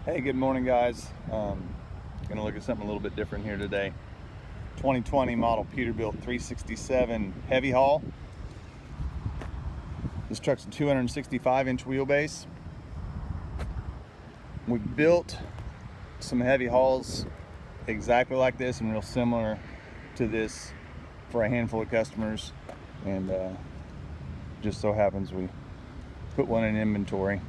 Hey, good morning, guys. Gonna look at something a little bit different here today. 2020 model Peterbilt 367 heavy haul. This truck's a 265-inch wheelbase. We built some heavy hauls exactly like this and real similar to this for a handful of customers, and just so happens we put one in inventory.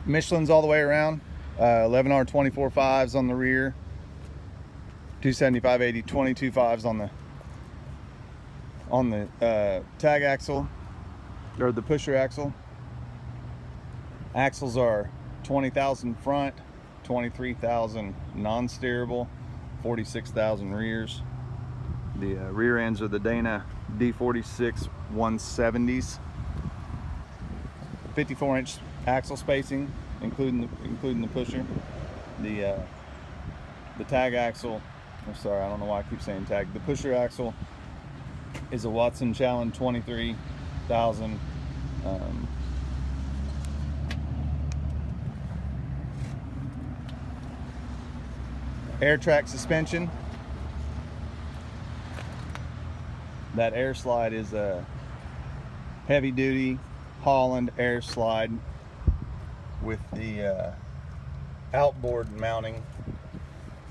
Michelin's all the way around, 11R 24.5s on the rear, 275/80 22.5s on the tag axle, or the pusher axle. Axles are 20,000 front, 23,000 non-steerable, 46,000 rears. The rear ends are the Dana D46 170s, 54-inch axle spacing, including the pusher. The tag axle, I'm sorry, I don't know why I keep saying tag. The pusher axle is a Watson Challenge 23,000. Air track suspension. That air slide is a heavy duty Holland air slide with the outboard mounting.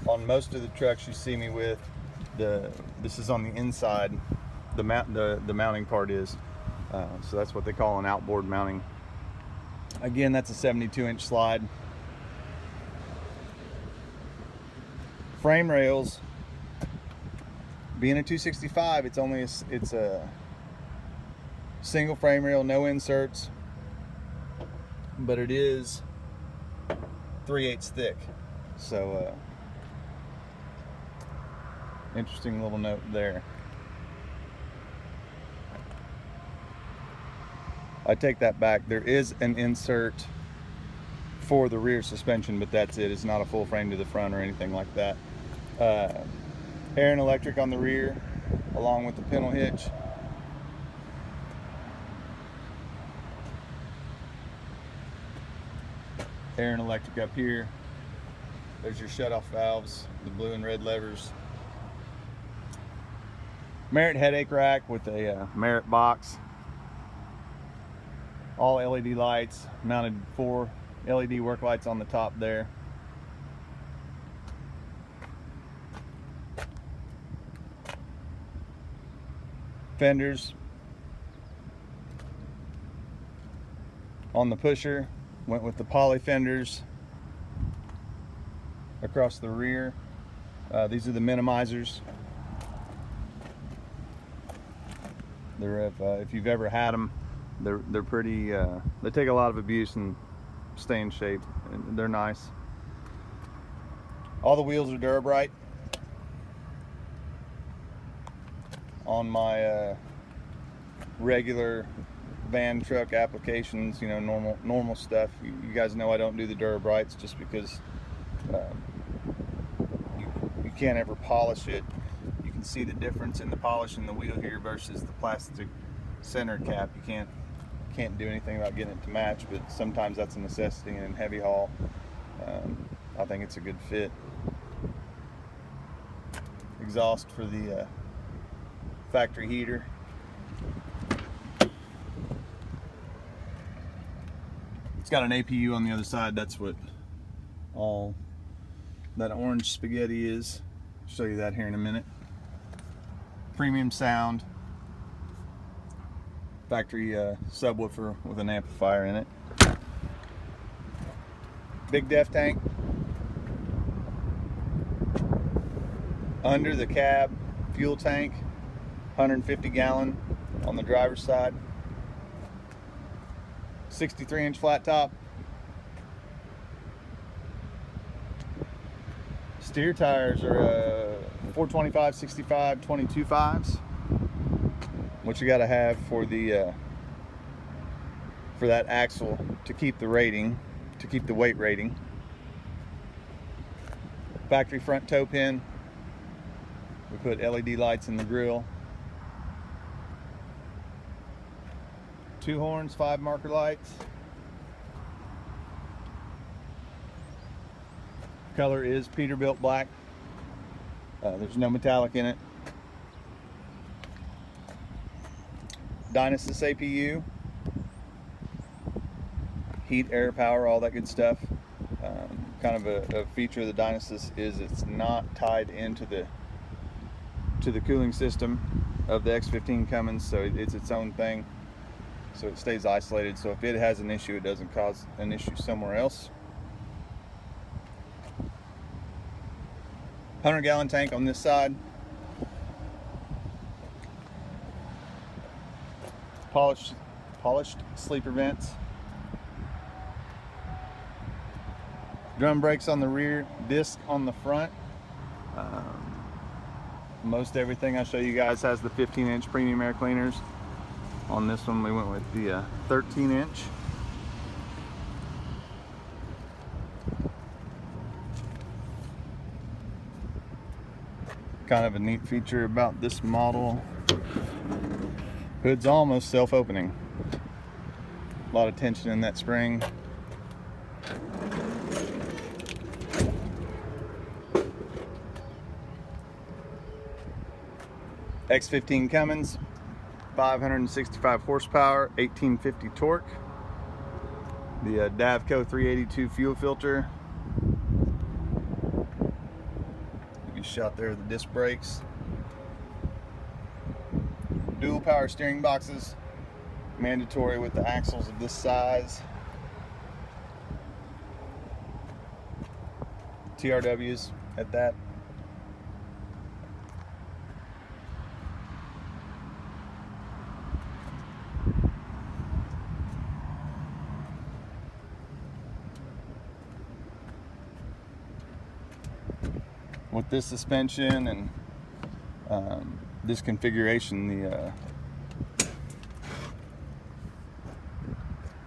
On most of the trucks you see me with, this is on the inside. The mounting part is, so that's what they call an outboard mounting. Again, that's a 72-inch slide. Frame rails, being a 265, it's a single frame rail, no inserts, but it is 3/8 thick. So interesting little note there. I take that back. There is an insert for the rear suspension, but that's it. It's not a full frame to the front or anything like that. Air and electric on the rear, along with the pintle hitch. Air and electric up here. There's your shutoff valves, the blue and red levers. Merit headache rack with a Merit box. All LED lights, mounted 4 LED work lights on the top there. Fenders on the pusher, went with the poly fenders across the rear. These are the minimizers. They're if you've ever had them, they're pretty. They take a lot of abuse and stay in shape. And they're nice. All the wheels are Durabrite. On my regular van truck applications, you know, normal stuff. You guys know I don't do the Durabrites just because you can't ever polish it. You can see the difference in the polish in the wheel here versus the plastic center cap. You can't do anything about getting it to match, but sometimes that's a necessity in heavy haul. I think it's a good fit. Exhaust for the factory heater. It's got an APU on the other side. That's what all that orange spaghetti is. I'll show you that here in a minute. Premium sound. Factory subwoofer with an amplifier in it. Big def tank. Under the cab, fuel tank. 150 gallon on the driver's side. 63-inch flat top. Steer tires are 425, 65, 22.5s. What you got to have for the for that axle to keep the rating, to keep the weight rating. Factory front toe pin. We put LED lights in the grille. 2 horns, 5 marker lights. Color is Peterbilt black. There's no metallic in it. Dynasis APU, heat, air, power, all that good stuff. Kind of a feature of the Dynasis is it's not tied into the cooling system of the X15 Cummins, so it's its own thing. So it stays isolated. So if it has an issue, it doesn't cause an issue somewhere else. 100-gallon tank on this side. Polished sleeper vents. Drum brakes on the rear, disc on the front. Most everything I show you guys has the 15-inch premium air cleaners. On this one we went with the 13-inch. Kind of a neat feature about this model, hood's almost self-opening. A lot of tension in that spring. X15 Cummins, 565 horsepower, 1850 torque. The Davco 382 fuel filter. You shot there the disc brakes. Dual power steering boxes, mandatory with the axles of this size. TRWs at that. With this suspension and this configuration, the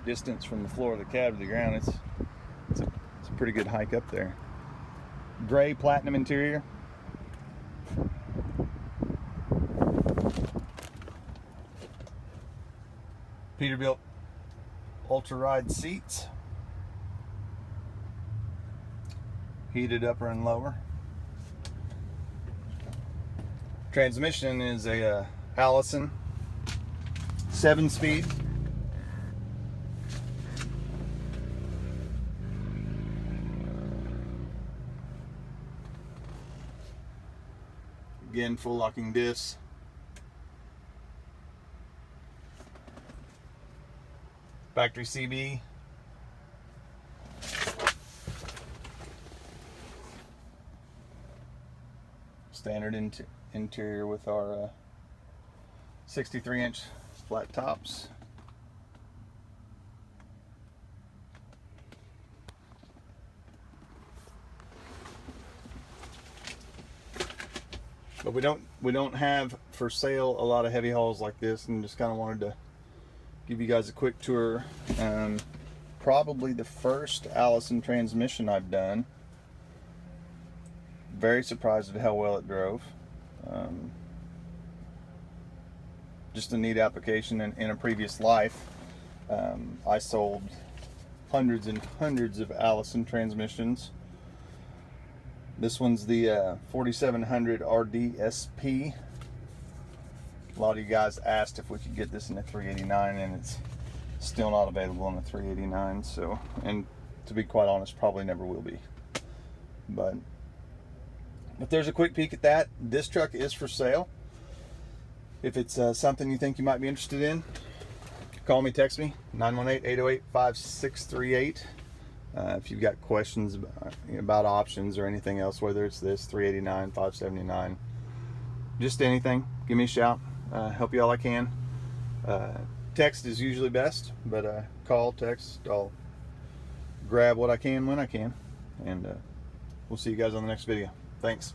distance from the floor of the cab to the ground, it's a pretty good hike up there. Gray platinum interior. Peterbilt ultra ride seats, heated upper and lower. Transmission is a Allison 7-speed. Again, full locking discs. Factory CB. Standard interior with our 63-inch flat tops. But we don't have for sale a lot of heavy hauls like this, and just kind of wanted to give you guys a quick tour. Probably the first Allison transmission I've done. Very surprised at how well it drove. Just a neat application. In a previous life, I sold hundreds and hundreds of Allison transmissions. This one's the 4700 RDSP. A lot of you guys asked if we could get this in a 389, and it's still not available in a 389. So, and to be quite honest, probably never will be. But there's a quick peek at that. This truck is for sale. If it's something you think you might be interested in, call me, text me, 918-808-5638. If you've got questions about options or anything else, whether it's this 389, 579, just anything, give me a shout. Help you all I can. Text is usually best, but call, text, I'll grab what I can when I can. And we'll see you guys on the next video. Thanks.